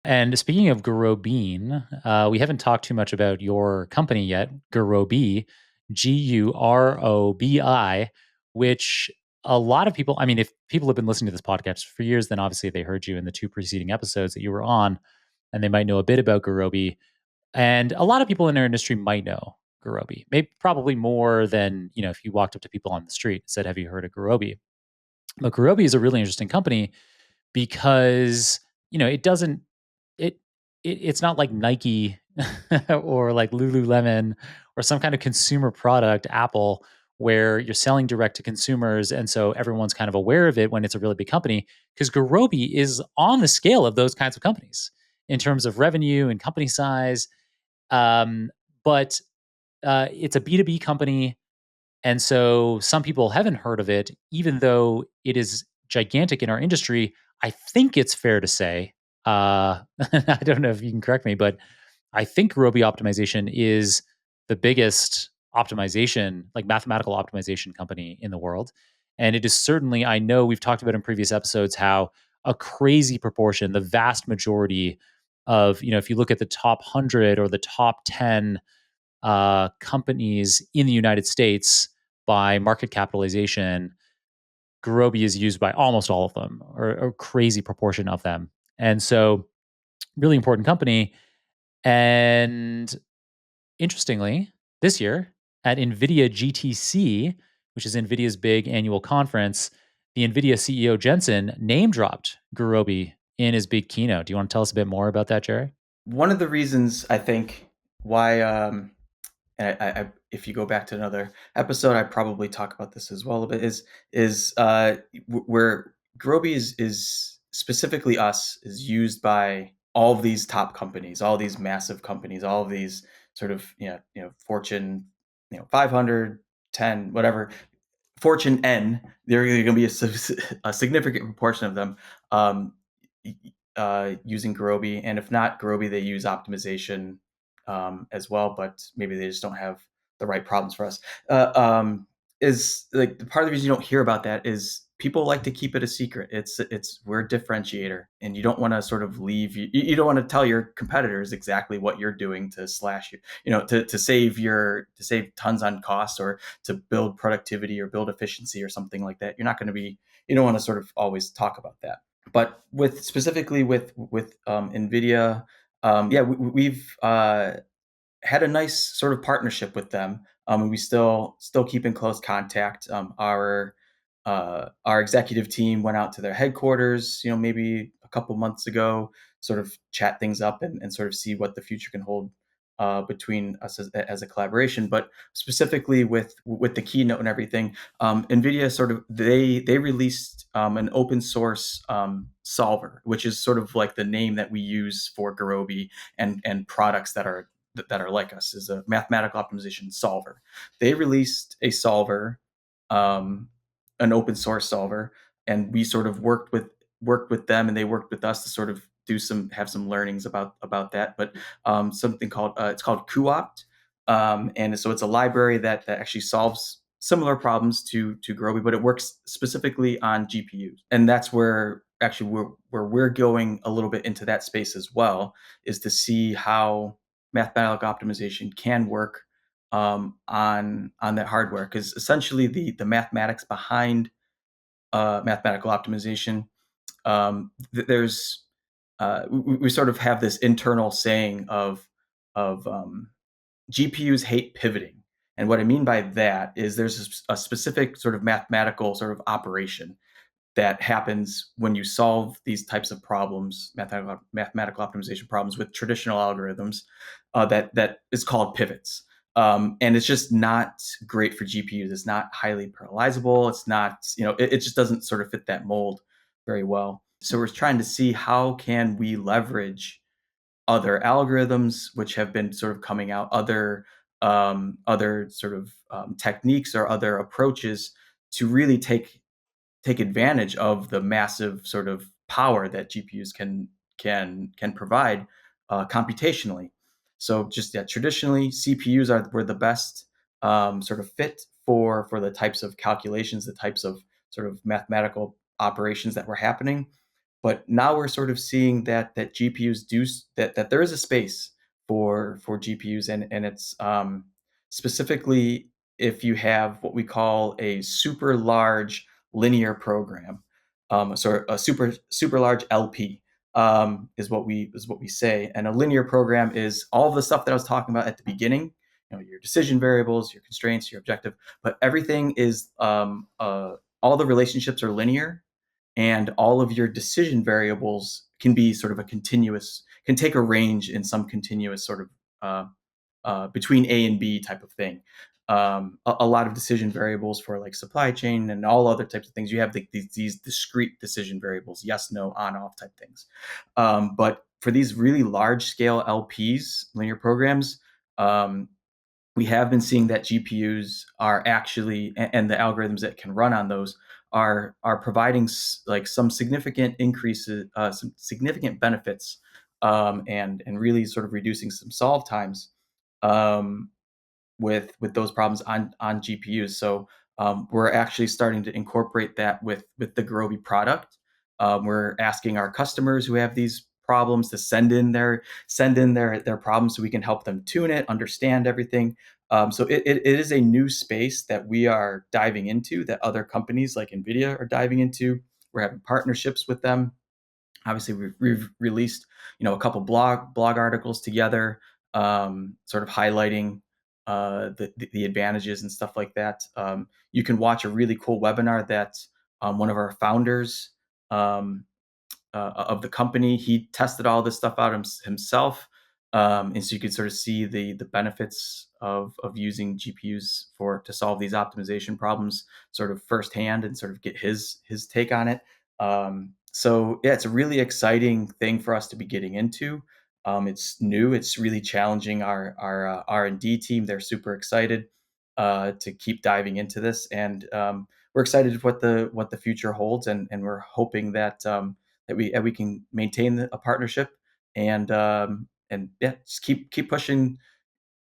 And speaking of Gurobi, we haven't talked too much about your company yet, Gurobi, Gurobi, which a lot of people, I mean, if people have been listening to this podcast for years, then obviously they heard you in the two preceding episodes that you were on, and they might know a bit about Gurobi. And a lot of people in our industry might know Gurobi, maybe probably more than, if you walked up to people on the street and said, "Have you heard of Gurobi?" But Gurobi is a really interesting company because, it doesn't it, it's not like Nike or like Lululemon or some kind of consumer product, Apple, where you're selling direct to consumers, and so everyone's kind of aware of it when it's a really big company. Because Gurobi is on the scale of those kinds of companies in terms of revenue and company size, but it's a B2B company, and so some people haven't heard of it, even though it is gigantic in our industry. I think it's fair to say, I don't know if you can correct me, but I think Gurobi optimization is the biggest optimization, like mathematical optimization company in the world. And it is certainly, I know we've talked about in previous episodes how a crazy proportion, the vast majority of, if you look at the top 100 or the top 10 companies in the United States by market capitalization, Gurobi is used by almost all of them, or a crazy proportion of them. And so, really important company. And interestingly, this year at NVIDIA GTC, which is NVIDIA's big annual conference, the NVIDIA CEO Jensen name dropped Gurobi in his big keynote. Do you want to tell us a bit more about that, Jerry? One of the reasons I think why, and if you go back to another episode, I probably talk about this as well a bit, where Groby is specifically us is used by all of these top companies, all these massive companies, all of these sort of Fortune 500, 10, whatever, Fortune N. There are going to be a significant proportion of them um, using Gurobi, and if not Gurobi, they use optimization as well, but maybe they just don't have the right problems for us. Is like the part of the reason you don't hear about that is people like to keep it a secret. We're a differentiator, and you don't want to sort of you don't want to tell your competitors exactly what you're doing to slash to save tons on costs or to build productivity or build efficiency or something like that. You don't want to sort of always talk about that. But specifically with NVIDIA, yeah, we've had a nice sort of partnership with them. And we still keep in close contact. Our executive team went out to their headquarters, maybe a couple months ago, sort of chat things up and sort of see what the future can hold between us as a collaboration. But specifically with the keynote and everything, NVIDIA sort of they released an open source solver, which is sort of like the name that we use for Gurobi and products that are like us, is a mathematical optimization solver. They released a solver, um, an open source solver, and we sort of worked with them, and they worked with us to sort of have some learnings about that. But something called it's called Cuopt, and so it's a library that actually solves similar problems to Gurobi, but it works specifically on GPUs, and that's where actually we're going a little bit into that space as well, is to see how mathematical optimization can work on that hardware, because essentially the mathematics behind mathematical optimization, there's we sort of have this internal saying of GPUs hate pivoting. And what I mean by that is there's a specific sort of mathematical sort of operation that happens when you solve these types of problems, mathematical optimization problems with traditional algorithms, that is called pivots. And it's just not great for GPUs. It's not highly parallelizable. It's not, it just doesn't sort of fit that mold very well. So we're trying to see how can we leverage other algorithms which have been sort of coming out, other sort of techniques or other approaches to really take advantage of the massive sort of power that GPUs can provide computationally. So just traditionally CPUs were the best sort of fit for the types of calculations, the types of sort of mathematical operations that were happening. But now we're sort of seeing that GPUs do that there is a space for GPUs, and it's specifically if you have what we call a super large linear program, so a super large LP, is what we say. And a linear program is all the stuff that I was talking about at the beginning. Your decision variables, your constraints, your objective, but everything is all the relationships are linear, and all of your decision variables can be sort of can take a range in some continuous sort of between A and B type of thing. A lot of decision variables for like supply chain and all other types of things. You have these discrete decision variables, yes, no, on, off type things. But for these really large scale LPs, linear programs, um, we have been seeing that GPUs are actually, and the algorithms that can run on those are providing like some significant increases, some significant benefits, and really sort of reducing some solve times, um, with those problems on GPUs. So we're actually starting to incorporate that with the Gurobi product. We're asking our customers who have these problems to send in their problems so we can help them tune it, understand everything. So it is a new space that we are diving into, that other companies like NVIDIA are diving into. We're having partnerships with them. Obviously, we've released a couple blog articles together, sort of highlighting the advantages and stuff like that. You can watch a really cool webinar that one of our founders, um, of the company. He tested all this stuff out himself, and so you could sort of see the benefits of using GPUs to solve these optimization problems, sort of firsthand, and sort of get his take on it. So yeah, it's a really exciting thing for us to be getting into. It's new. It's really challenging our R&D team. They're super excited to keep diving into this, and we're excited what the future holds, and we're hoping that we can maintain a partnership, and yeah, just keep pushing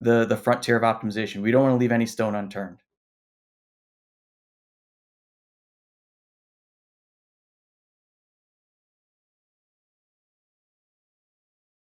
the frontier of optimization. We don't want to leave any stone unturned.